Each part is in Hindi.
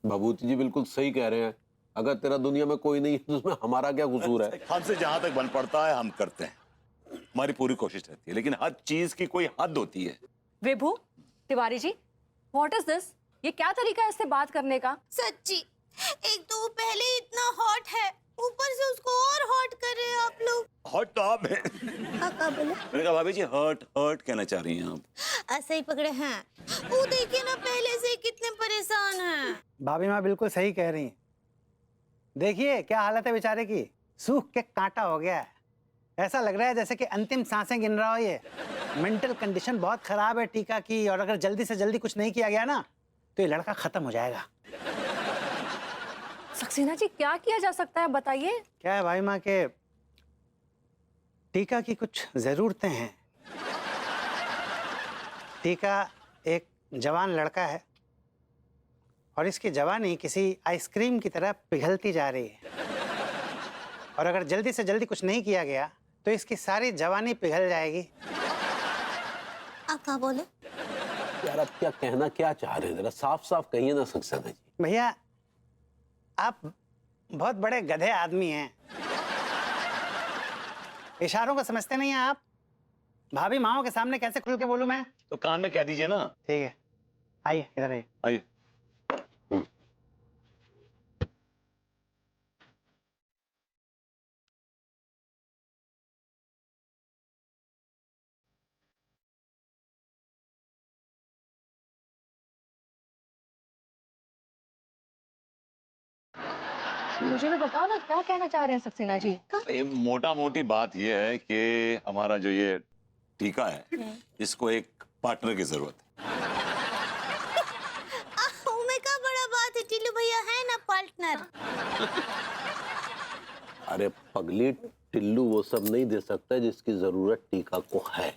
भभूति जी बिल्कुल सही कह रहे हैं। अगर तेरा दुनिया में कोई नहीं है तो उसमें हमारा क्या कसूर है? हमसे जहां तक बन पड़ता है हम करते हैं, हमारी पूरी कोशिश रहती है, लेकिन हर चीज की कोई हद होती है। विभू, Tiwari ji, what is this? ये क्या तरीका है इससे बात करने का? सच्ची, एक तो वो पहले ही इतना हॉट है, ऊपर से उसको और हॉट कर रहे हैं आप लोग। हॉट तो आप है। क्या बोले? मैंने कहा भाभी जी हर्ट हर्ट कहना चाह रही हैं आप। ऐसा ही पकड़े हैं। वो देखिए ना, पहले से ही कितने परेशान हैं। भाभी माँ बिल्कुल सही कह रही हैं। देखिए क्या हालत है बेचारे की, सूख के कांटा हो गया है। ऐसा लग रहा है जैसे कि अंतिम सांसें गिन रहा हो ये। मेंटल कंडीशन बहुत खराब है टीका की, और अगर जल्दी से जल्दी कुछ नहीं किया गया ना तो ये लड़का खत्म हो जाएगा। सक्सेना जी, क्या किया जा सकता है बताइए? क्या है भाई माँ के टीका की कुछ जरूरतें हैं। टीका एक जवान लड़का है और इसकी जवानी किसी आइसक्रीम की तरह पिघलती जा रही है, और अगर जल्दी से जल्दी कुछ नहीं किया गया तो इसकी सारी जवानी पिघल जाएगी। आप क्या बोले? यार अब क्या कहना क्या चाह रहे हैं, जरा साफ साफ कहिए ना सक्सेना जी। भैया आप बहुत बड़े गधे आदमी हैं, इशारों को समझते नहीं हैं आप। भाभी माओ के सामने कैसे खुल के बोलूं मैं? तो कान में कह दीजिए ना। ठीक है, आइए इधर आइए। आइए। मुझे भी बताओ ना, क्या कहना चाह रहे हैं सक्सेना जी? ये मोटा मोटी बात ये है कि हमारा जो ये टीका है इसको एक पार्टनर की जरूरत है। में क्या बड़ा बात है, टिल्लू भैया है ना पार्टनर। अरे पगली, टिल्लू वो सब नहीं दे सकता जिसकी जरूरत टीका को है।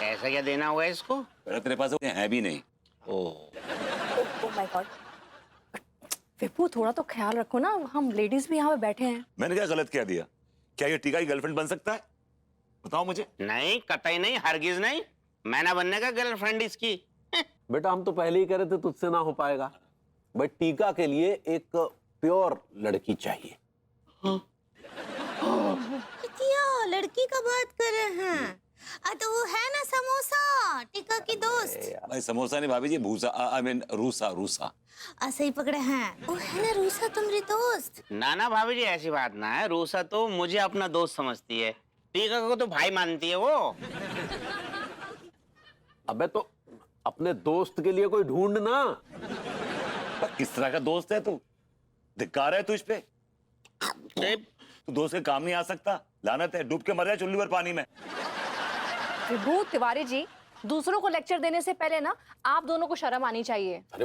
ऐसा क्या देना हुआ है इसको? तेरे पास है भी नहीं। Oh my God. विभू, थोड़ा तो ख्याल रखो ना, हम लेडीज भी यहाँ पे बैठे हैं। मैंने क्या गलत कह दिया? क्या ये टीका की गर्लफ्रेंड बन सकता है? बताओ मुझे। नहीं, कतई नहीं, हरगिज नहीं। मैं ना बनने का गर्लफ्रेंड इसकी। बेटा हम तो पहले ही कह रहे थे तुझसे ना हो पाएगा। भाई टीका के लिए एक प्योर लड़की चाहिए। क्या लड़की का बात कर रहे हैं? तो वो है ना समोसा, टीका की दोस्त। भाई समोसा नहीं भाभी जी, भूसा, आई मीन रूसा। रूसा ऐसे ही पकड़े हैं। वो है ना रूसा तुम्हारी दोस्त। ना ना भाभी जी, ऐसी बात ना है। रूसा तो मुझे अपना दोस्त समझती है, टीका को तो भाई मानती है वो। अबे तो अपने दोस्त के लिए कोई ढूंढ ना। पर किस तरह का दोस्त है तू? धिक्कार है तू इस पे। तू दोस्त के काम नहीं आ सकता, लानत है, डूब के मर जाए चुल्ली भर पानी में। विभू, तिवारी जी, दूसरों को लेक्चर देने से पहले ना आप दोनों को शर्म आनी चाहिए। अरे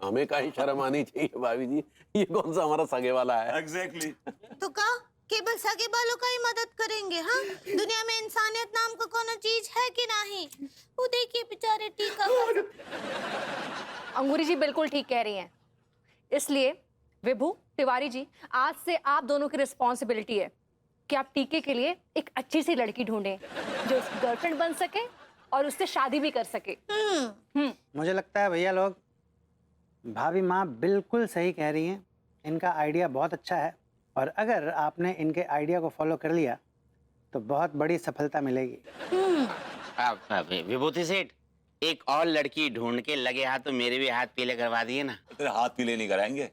हमें का ही शर्म आनी चाहिए भाभी जी, ये कौन सा हमारा सगे वाला है? एग्जैक्टली। तो का केवल सगे बालों का ही मदद करेंगे? हाँ, दुनिया में इंसानियत नाम का कोई चीज है कि नहीं? वो देखिए बेचारे टीका अंगूरी जी बिल्कुल ठीक कह रही हैं। इसलिए विभू, तिवारी जी, आज से आप दोनों की रिस्पॉन्सिबिलिटी है कि आप टीके के लिए एक अच्छी सी लड़की ढूंढें जो उसकी गर्लफ्रेंड बन सके और उससे शादी भी कर सके। मुझे लगता है भैया लोग, भाभी माँ बिल्कुल सही कह रही हैं। इनका आइडिया बहुत अच्छा है, और अगर आपने इनके आइडिया को फॉलो कर लिया तो बहुत बड़ी सफलता मिलेगी। विभूति सेठ, एक और लड़की ढूंढ के लगे हाथ तो मेरे भी हाथ पीले करवा दिए ना। तेरे हाथ पीले नहीं कराएंगे,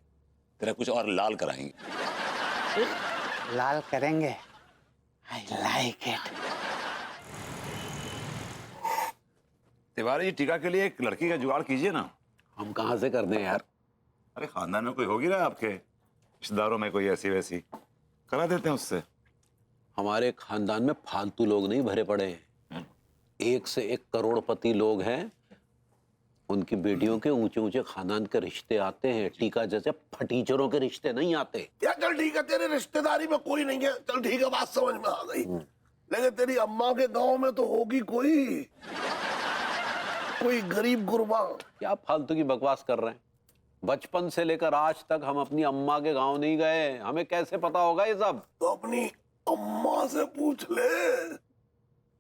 तेरा कुछ और लाल कराएंगे। लाल करेंगे। I like it. Tiwari ji, टीका के लिए एक लड़की का जुगाड़ कीजिए ना। हम कहाँ से कर दें यार? अरे खानदान में कोई होगी ना, आपके रिश्तेदारों में कोई ऐसी वैसी, करा देते हैं उससे। हमारे खानदान में फालतू लोग नहीं भरे पड़े हैं, एक से एक करोड़पति लोग हैं। उनकी बेटियों के ऊंचे ऊंचे खानदान के रिश्ते आते हैं, टीका जैसे फटीचरों के रिश्ते नहीं आते। यार चल ठीक है, तेरे रिश्तेदारी में कोई नहीं है, चल ठीक है, बात समझ में आ गई। लेकिन तेरी अम्मा के गांव में तो होगी कोई गरीब गुरबा। क्या फालतू की बकवास कर रहे हैं? बचपन से लेकर आज तक हम अपनी अम्मा के गांव नहीं गए, हमें कैसे पता होगा ये सब? तो अपनी अम्मा से पूछ ले।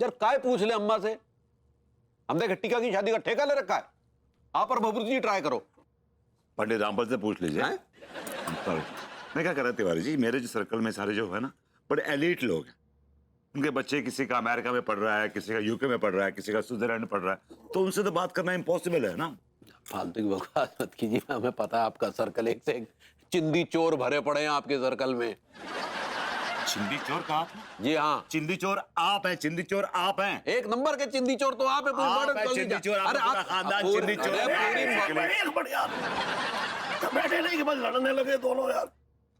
यार काय पूछ ले अम्मा से? हमने टीका की शादी का ठेका ले रखा है? आप और भभूति जी ट्राई करो। पंडित रामपाल से पूछ लीजिए। हैं? Sorry। मैं क्या कर रहा तिवारी जी, मेरे जो सर्कल में सारे जो है ना बड़े एलीट लोग हैं, उनके बच्चे किसी का अमेरिका में पढ़ रहा है, किसी का यूके में पढ़ रहा है, किसी का स्विट्जरलैंड में पढ़ रहा है, तो उनसे तो बात करना इम्पॉसिबल है ना। फालतू की बकवास मत कीजिए, हमें पता है आपका सर्कल एक से एक चिंदी चोर भरे पड़े हैं आपके सर्कल में। चिंदी चोर कहा आपने? जी हाँ, चिंदी चोर आप हैं, चिंदी चोर आप हैं। एक नंबर के चिंदी चोर तो आप है। पूरी आप मर्डर हैं कॉलोनी चिंदी जा- चोर, आपका अरे पूरा खानदान पूरी- चिंदी चोर अरे है। पूरी- एक मिनट यार, बैठे नहीं कि बस लड़ने लगे दोनों यार।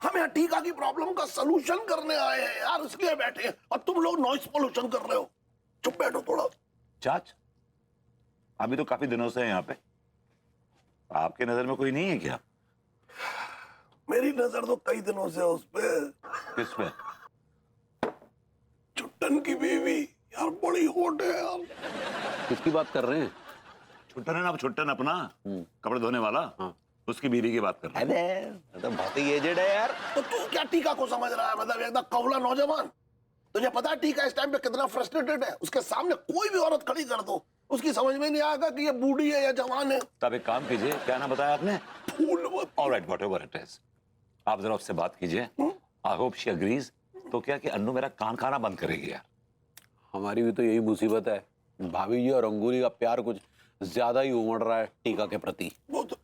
हम यहाँ टीका की प्रॉब्लम का सलूशन करने आए हैं यार, इसलिए बैठे हैं। और तुम लोग नॉइस पोल्यूशन कर रहे हो। चुप बैठो थोड़ा। चाच, अभी तो काफी दिनों से हैं यहाँ पे, आपके नजर में कोई नहीं है क्या? मेरी नजर तो कई दिनों से उस पे, किस पे? चुट्टन की बीवी यार, बड़ी होट है यार। किसकी बात कर रहे हैं? छुट्टन है ना, छुट्टन अपना कपड़े धोने वाला, हाँ। उसकी बीवी की बात कर रहे हैं। अरे तो बहुत ही एजेड है यार। तो तू क्या टीका को समझ रहा है? मतलब एकदम कौला नौजवान। तुझे पता है टीका इस टाइम पे कितना फ्रस्ट्रेटेड है? उसके सामने कोई भी औरत खड़ी कर दो, उसकी समझ में नहीं आएगा कि ये बूढ़ी है या जवान है। तब एक काम कीजिए, क्या नाम बताया आपने? फूल ऑलराइट, व्हाटएवर इट इज, आप जरा उससे बात कीजिए। I hope she agrees. तो क्या कि अन्नू मेरा कान खाना बंद करेगी यार। हमारी भी तो यही मुसीबत है, भाभी जी और अंगूरी का प्यार कुछ ज्यादा ही उमड़ रहा है टीका के प्रति। वो तो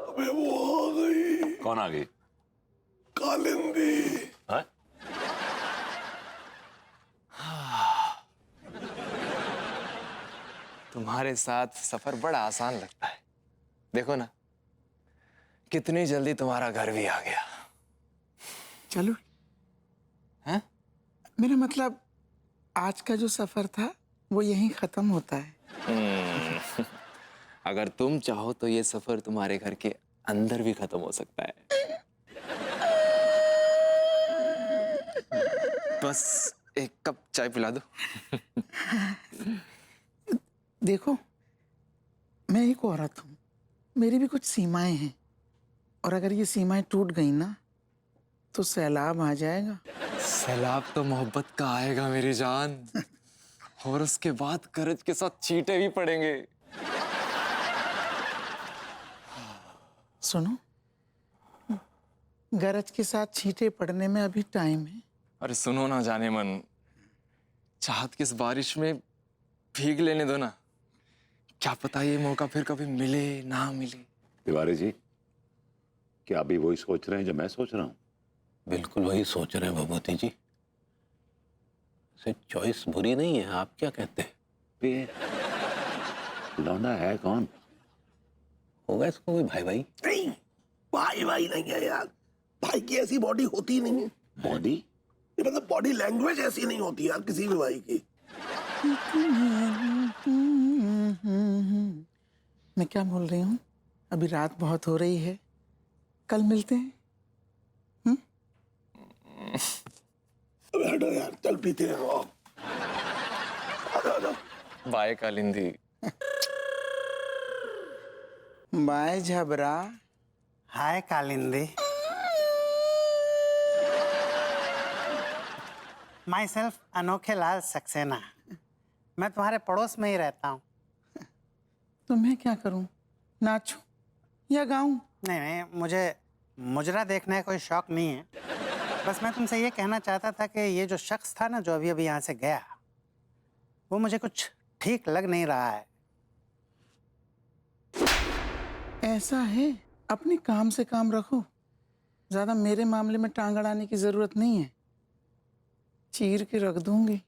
अबे वो आ गई कौन आ गई? कालिंदी। हाँ? तुम्हारे साथ सफर बड़ा आसान लगता है। देखो ना, कितनी जल्दी तुम्हारा घर भी आ गया। चलो। हैं? मेरा मतलब आज का जो सफर था वो यहीं खत्म होता है। अगर तुम चाहो तो ये सफर तुम्हारे घर के अंदर भी खत्म हो सकता है। बस एक कप चाय पिला दो। देखो, मैं एक औरत हूँ, मेरी भी कुछ सीमाएं हैं, और अगर ये सीमाएं टूट गई ना तो सैलाब आ जाएगा। सैलाब तो मोहब्बत का आएगा मेरी जान, और उसके बाद गरज के साथ चींटे भी पड़ेंगे। सुनो, गरज के साथ छींटे पड़ने में अभी टाइम है। अरे सुनो ना जाने मन, चाहत की इस बारिश में भीग लेने दो ना। क्या पता ये मौका फिर कभी मिले ना मिले। तिवारी जी, क्या अभी वही सोच रहे हैं जो मैं सोच रहा हूँ? बिल्कुल वही सोच रहे हैं भभूति जी। से चॉइस बुरी नहीं है, आप क्या कहते हैं? ये लौंडा है कौन? होगा इसको कोई भाई भाई? नहीं, भाई भाई नहीं है यार। भाई की ऐसी बॉडी होती नहीं है। बॉडी? ये मतलब बॉडी लैंग्वेज ऐसी नहीं होती यार किसी भी भाई की। मैं क्या बोल रही हूँ? अभी रात बहुत हो रही है, कल मिलते हैं। अबे हटो यार, चल पीते हैं। आजा। Bye Kalindi. Bye Jhabra. Hi Kalindi. Myself Anokhe Lal Saxena. मैं तुम्हारे पड़ोस में ही रहता हूँ। तो मैं क्या करूं? नाचूं या गाऊं? नहीं नहीं, मुझे मुजरा देखने का कोई शौक नहीं है। बस मैं तुमसे ये कहना चाहता था कि ये जो शख्स था ना जो अभी अभी यहाँ से गया, वो मुझे कुछ ठीक लग नहीं रहा है। ऐसा है, अपने काम से काम रखो, ज्यादा मेरे मामले में टांग अड़ाने की जरूरत नहीं है। चीर के रख दूंगी।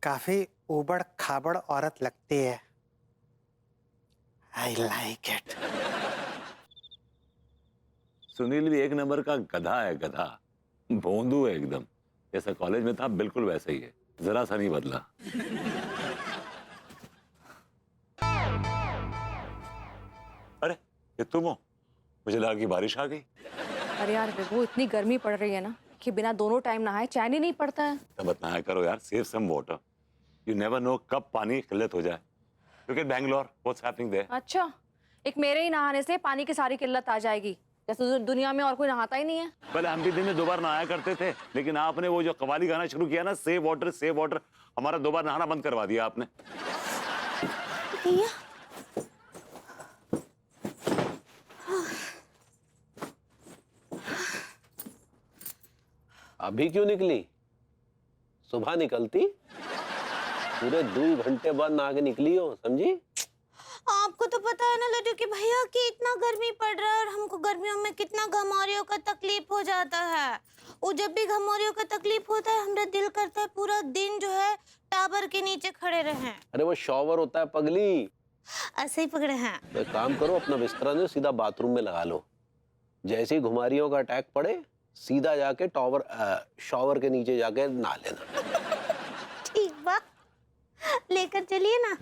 काफी ऊबड़ खाबड़ औरत लगती है। आई लाइक इट। सुनील भी एक नंबर का गधा है, गधा भोंदू है एकदम। जैसा कॉलेज में था बिल्कुल वैसा ही है, जरा सा नहीं बदला। अरे ये तुम हो? मुझे लगा कि बारिश आ गई। अरे यार विभू, इतनी गर्मी पड़ रही है ना कि बिना दोनों टाइम नहाए चैन ही नहीं पड़ता है। तब बताया करो यार, save some water. You never know कब पानी की किल्लत हो जाए। Look at Bangalore, what's happening there. अच्छा, एक मेरे ही नहाने से पानी की सारी किल्लत आ जाएगी। जैसे दुनिया में और कोई नहाता ही नहीं है। पहले हम भी दिन में 2 बार नहाया करते थे, लेकिन आपने वो जो कवाली गाना शुरू किया ना, सेव वाटर, हमारा 2 बार नहाना बंद करवा दिया आपने। भैया अभी क्यों निकली? सुबह निकलती, पूरे 2 घंटे बाद नहा के निकली हो, समझी? आपको तो पता है ना लड्डू कि भैया कि इतना गर्मी पड़ रहा है और हमको गर्मियों में कितना घमौरियों का तकलीफ हो जाता है। वो जब भी घमौरियों का तकलीफ होता है हमारा दिल करता है पूरा दिन जो है टावर के नीचे खड़े रहें। अरे वो शॉवर होता है पगली। ऐसे ही पकड़े हैं। तो एक काम करो, अपना बिस्तरा जो सीधा बाथरूम में लगा लो। जैसे ही घुमारियों का अटैक पड़े, सीधा जाके शॉवर के नीचे जाके नहा लेना। ठीक बा, लेकर चलिए ना।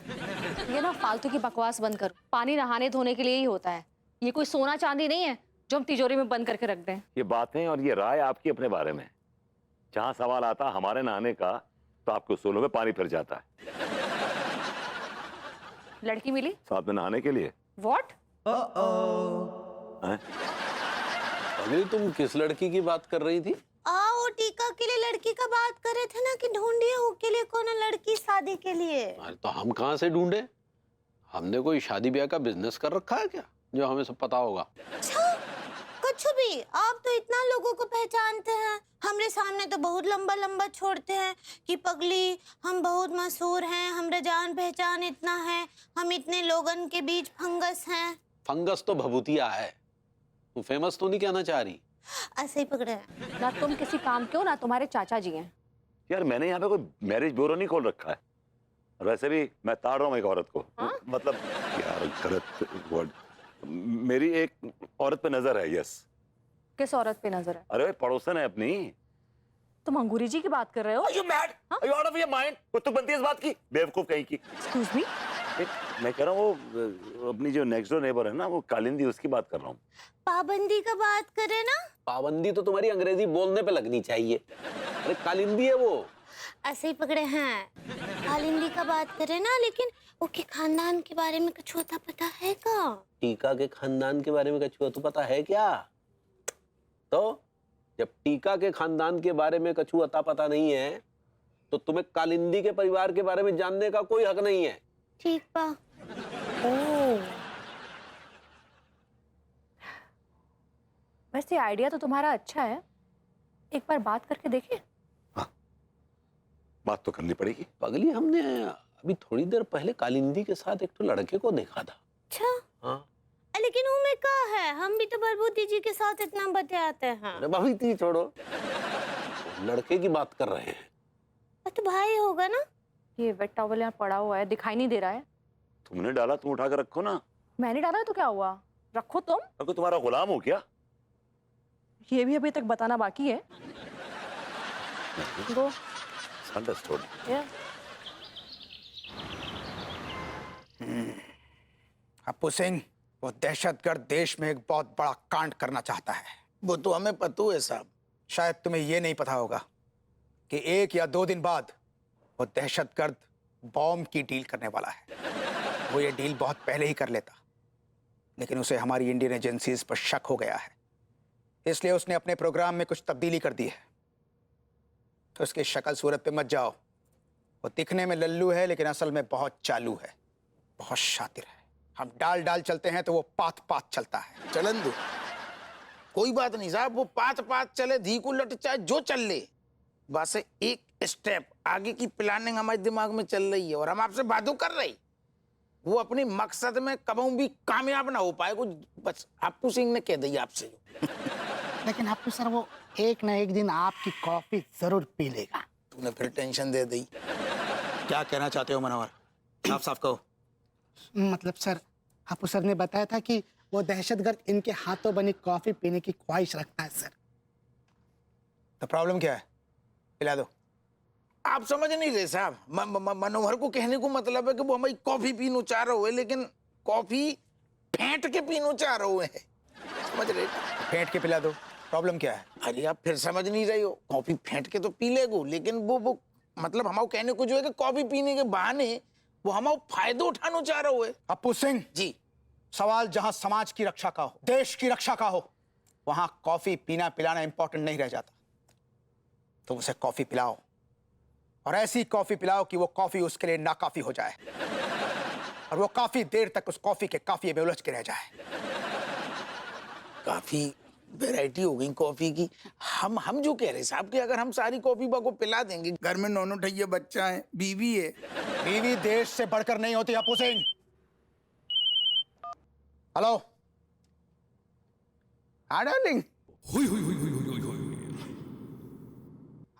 ये ना फालतू की बकवास बंद करो। पानी नहाने धोने के लिए ही होता है, ये कोई सोना चांदी नहीं है जो हम तिजोरी में बंद करके रख दें। ये बातें और ये राय आपकी अपने बारे में। जहां सवाल आता हमारे नहाने का, तो आपके उसूलों में पानी फिर जाता है। लड़की मिली साथ में नहाने के लिए। व्हाट? हैं? पगली, तुम किस लड़की की बात कर रही थी? वो टीका के लिए लड़की का बात कर रहे थे ना कि ढूंढिए उसके लिए कौन लड़की शादी के लिए। अरे तो हम कहाँ से ढूंढे? हमने कोई शादी ब्याह का बिजनेस कर रखा है क्या जो हमें सब पता होगा? अच्छा, कुछ भी। आप तो इतना लोगों को पहचानते हैं, हमरे सामने तो बहुत लंबा लंबा छोड़ते हैं कि पगली हम बहुत मशहूर हैं, हमरे जान पहचान इतना है, हम इतने लोगन के बीच फंगस हैं। फंगस तो भभूतिया है, तू फेमस तो नहीं कहना चाह रही? ऐसे ही पकड़े हैं। ना तुम किसी काम के हो ना तुम्हारे चाचा जी हैं। यार मैंने यहाँ पे कोई मैरिज ब्यूरो नहीं खोल रखा है, और वैसे भी मैं ताड़ रहा हूँ एक औरत को। मतलब यार गलत वर्ड, मेरी एक औरत पे नजर है। यस। किस औरत पे नजर है? अरे भाई पड़ोसन है अपनी। तुम अंगूरी जी की बात कर रहे हो? Are you mad? Are you out of your mind? कुछ तो बनती है इस बात की, बेवकूफ कहीं की। Excuse me? मैं कह रहा हूँ वो अपनी जो नेक्स्ट डोर नेबर है ना, वो कालिंदी, उसकी बात कर रहा हूँ। पाबंदी का बात करे ना। पाबंदी तो तुम्हारी अंग्रेजी बोलने पे लगनी चाहिए। अरे कालिंदी है वो। ऐसे ही पकड़े हैं। कालिंदी का बात करे ना, लेकिन उसके खानदान के बारे में कुछ होता पता है का? टीका के खानदान के बारे में कछुआ तो पता है क्या? तो जब टीका के खानदान के बारे में कछु अता पता नहीं है, तो तुम्हें कालिंदी के परिवार के बारे में जानने का कोई हक नहीं है। ठीक बा। वैसे आइडिया तो तुम्हारा अच्छा है, एक बार बात करके देखिए। बात तो करनी पड़ेगी। पगली, हमने अभी थोड़ी देर पहले कालिंदी के साथ एक तो लड़के को देखा था। अच्छा, हाँ। लेकिन वो में का है, हम भी तो बलबूती जी के साथ इतना बतियाते हैं। अरे भाभी ती छोड़ो, लड़के की बात कर रहे हैं। तो भाई होगा ना। ये वेट टॉवल यहाँ पड़ा हुआ है, दिखाई नहीं दे रहा है। तुमने डाला, तुम उठा कर रखो ना। मैंने डाला है तो क्या हुआ, रखो तुम। मैं तुम्हारा गुलाम हूँ क्या? ये भी अभी तक बताना बाकी है। गो। अंडरस्टूड। अप्पू सिंह, वो दहशतगर्द देश में एक बहुत बड़ा कांड करना चाहता है। वो तो हमें पता है साहब। शायद तुम्हें ये नहीं पता होगा कि 1 या 2 दिन बाद वो दहशतगर्द बॉम्ब की डील करने वाला है। वो ये डील बहुत पहले ही कर लेता, लेकिन उसे हमारी इंडियन एजेंसीज पर शक हो गया है, इसलिए उसने अपने प्रोग्राम में कुछ तब्दीली कर दी है। तो उसकी शक्ल सूरत पे मत जाओ। वो दिखने में लल्लू है, लेकिन असल में बहुत चालू है, बहुत शातिर है। हम डाल डाल चलते हैं तो वो पात पात चलता है। चलन दो, कोई बात नहीं साहब। वो पात पात चले, धी को लट चाहे जो चल ले, बस एक स्टेप आगे की प्लानिंग हमारे दिमाग में चल रही है और हम आपसे बातों कर रहे। वो अपने मकसद में कभी भी कामयाब ना हो पाए, कुछ बस अप्पू सिंह ने कह दिया आपसे। लेकिन अप्पू सर, वो एक ना एक दिन आपकी कॉफी जरूर पी लेगा। तूने फिर टेंशन दे दी। क्या कहना चाहते हो मनोहर? साफ साफ कहो। मतलब सर, अप्पू सर ने बताया था कि वो दहशतगर्द इनके हाथों बनी कॉफी पीने की ख्वाहिश रखता है सर। तो प्रॉब्लम क्या है? पिला दो। आप समझ नहीं रहे साहब। मनोहर को कहने को मतलब है कि वो हमारी कॉफी पीनो चाह रहे हुए, लेकिन कॉफी फेंट के पीनो चाह रहे हुए हैं। समझ रहे? फेंट के पिला दो। प्रॉब्लम क्या है? अरे आप फिर समझ नहीं रहे हो। कॉफी फेंट के तो पी लेगो, लेकिन वो मतलब हमारे कहने को जो है कि कॉफी पीने के बहाने वो हमारा फायदा उठाना चाह रहे हुए। अप्पू सिंह जी, सवाल जहां समाज की रक्षा का हो, देश की रक्षा का हो, वहां कॉफी पीना पिलाना इंपॉर्टेंट नहीं रह जाता। तुम उसे कॉफी पिलाओ, और ऐसी कॉफी पिलाओ कि वो कॉफी उसके लिए नाकाफी हो जाए, और वो काफी देर तक उस कॉफी के काफिये में उलझ के रह जाए। काफी वैरायटी हो गई कॉफी की। हम जो कह रहे साहब कि अगर हम सारी कॉफी को पिला देंगे, घर में नौनो ठैया बच्चा है, बीवी है। बीवी देश से बढ़कर नहीं होती अपू सिंह। हेलो, हाँ डार्लिंग।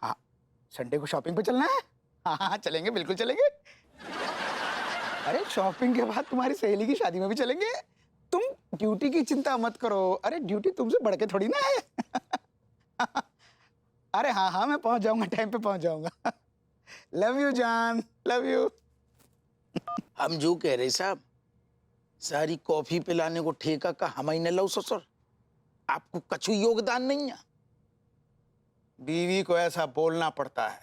हाँ, संडे को शॉपिंग पे चलना है? हाँ हाँ चलेंगे, बिल्कुल चलेंगे। अरे शॉपिंग के बाद तुम्हारी सहेली की शादी में भी चलेंगे। तुम ड्यूटी की चिंता मत करो। अरे ड्यूटी तुमसे बढ़ के थोड़ी ना है। अरे हाँ हाँ, मैं पहुंच जाऊंगा, टाइम पे पहुंच जाऊंगा। लव यू जान, लव यू। हम जो कह रहे साहब, सारी कॉफी पिलाने को ठेका का हम ही न लो ससुर। आपको कछु योगदान नहीं है। बीवी को ऐसा बोलना पड़ता है।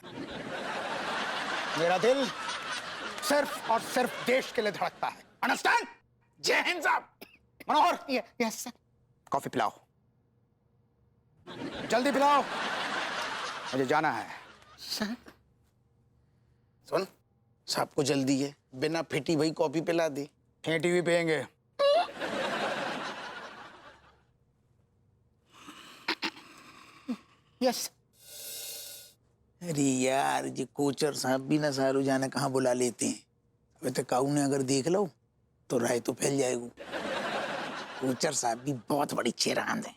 मेरा दिल सिर्फ और सिर्फ देश के लिए धड़कता है। अंडरस्टैंड? जय हिंद साहब। मनोहर, यस सर। कॉफी पिलाओ, जल्दी पिलाओ, मुझे जाना है। सुन, साहब को जल्दी है, बिना फिटी भाई कॉफी पिला दे। फेंटी भी पियेंगे। यस। अरे यार, ये कोचर साहब भी ना सारू जाने कहाँ बुला लेते हैं। अबे तो काऊ ने अगर देख लो तो राय तो फैल जाएगी। कोचर साहब भी बहुत बड़ी चेरांद है।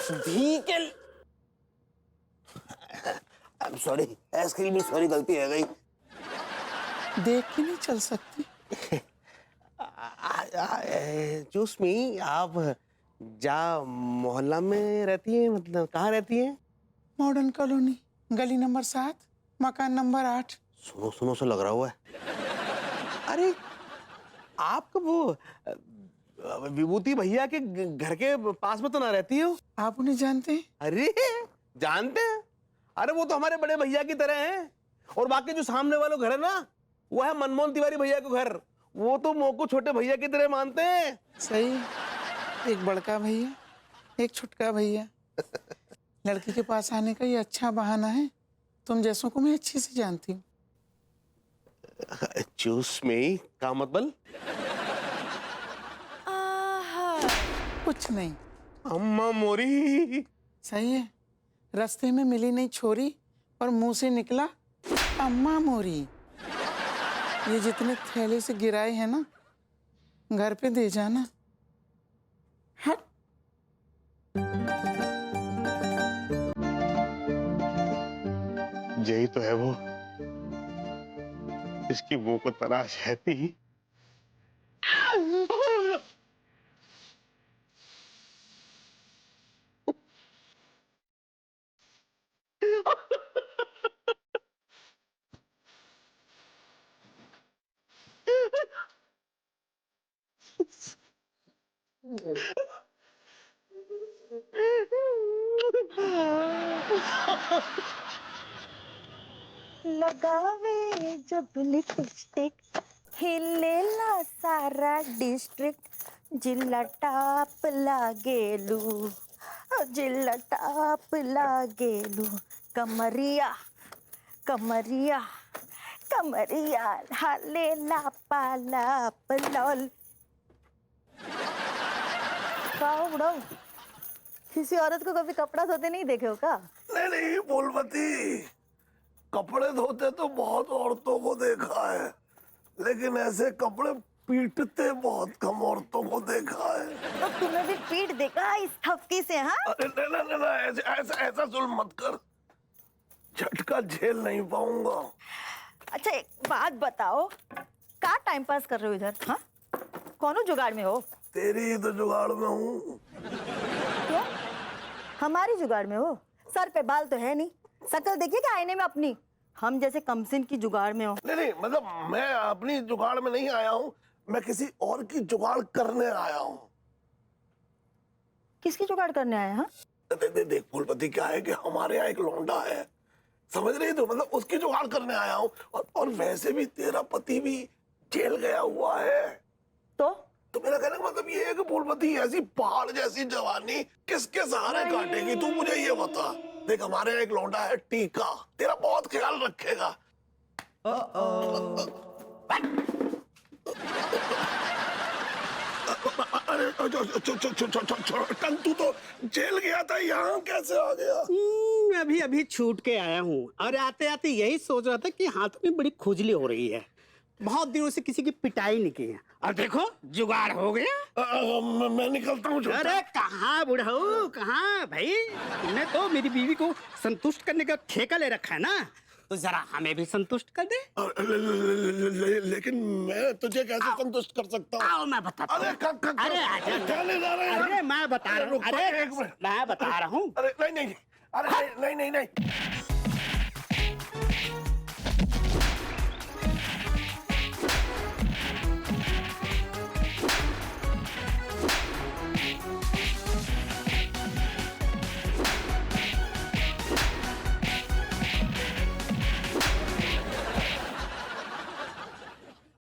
Vehicle, I am sorry, ice cream sorry, गलती है गई। देख के नहीं चल सकती। चूस मी, आप जा मोहल्ला में रहती हैं, मतलब कहाँ रहती हैं? मॉडर्न कॉलोनी, गली नंबर 7, मकान नंबर 8। सुनो सुनो सा लग रहा हुआ है। अरे आपका वो विभूति भैया के घर के पास में तो ना रहती हो? आप उन्हें जानते हैं? अरे जानते हैं, अरे वो तो हमारे बड़े भैया की तरह हैं। और बाकी जो सामने वाला घर है ना, वो है मनमोहन तिवारी भैया का घर। वो तो मोको छोटे भैया की तरह मानते हैं। सही, एक बड़का भैया, एक छोटका भैया। लड़की के पास आने का ये अच्छा बहाना है। तुम जैसों को मैं अच्छे से जानती हूँ। चूस में का मतलब? कुछ नहीं। अम्मा मोरी। सही है, रास्ते में मिली नहीं छोरी और मुंह से निकला अम्मा मोरी। ये जितने थैले से गिराए हैं ना, घर पे दे जाना। हट। यही तो है वो, इसकी मुंह को तराश रहती। लगावे जब लिपस्टिक, हिलेला सारा डिस्ट्रिक्ट। जिला टाप लागेलू, जिला टाप लागेलू। कमरिया कमरिया कमरिया, हालेला पाला पलौल। किसी औरत को कभी कपड़ा धोते नहीं देखे हो का? नहीं नहीं फूलमती, कपड़े धोते तो बहुत औरतों को देखा है, लेकिन ऐसे कपड़े पीटते बहुत कम औरतों को देखा है। तो तुम्हें भी पीट देगा इस थपकी से? हाँ, अरे नहीं, ऐसा जुल्म मत कर, झटका झेल नहीं पाऊंगा। अच्छा एक बात बताओ, क्या टाइम पास कर रहे हो इधर? हाँ, कौनो जुगाड़ में हो? तेरी ही तो जुगाड़ में हूँ। क्यों? हमारी जुगाड़ में हो? सर पे बाल तो है नहीं, शक्ल देखिए क्या आईने में अपनी। हम जैसे कमसिन की जुगाड़ में हो। नहीं, मतलब मैं अपनी जुगाड़ में नहीं आया हूँ, मैं किसी और की जुगाड़ करने आया हूँ। किसकी जुगाड़ करने आए? हाँ, देख फूलपति, क्या है कि हमारे यहाँ एक लौंडा है, समझ रही तो, मतलब उसकी जुगाड़ करने आया हूँ। और वैसे भी तेरा पति भी जेल गया हुआ है। तो तो मेरा कहने का मतलब ये है कि फूलमती ऐसी पहाड़ जैसी जवानी किसके सहारे काटेगी, तू मुझे ये बता। देख हमारे यहाँ एक लौंडा है टीका, तेरा बहुत ख्याल रखेगा। अरे टन, तू तो जेल गया था, यहाँ कैसे आ गया? अभी अभी छूट के आया हूँ और आते आते यही सोच रहा था कि हाथ में बड़ी खुजली हो रही है। बहुत दिनों से किसी की पिटाई नहीं की है और देखो जुगाड़ हो गया। मैं निकलता हूँ। अरे कहाँ बुढ़ाऊ कहाँ भाई, तुमने तो मेरी बीवी को संतुष्ट करने का ठेका ले रखा है ना, तो जरा हमें भी संतुष्ट कर दे। लेकिन मैं तुझे कैसे संतुष्ट कर सकता हूँ? आओ मैं बताता हूँ। अरे आजा। क्या ले जा रहे हैं? अरे मैं बता रहा हूँ। अरे मैं बता रहा हूँ। अरे नहीं नहीं, अरे नहीं नहीं नहीं।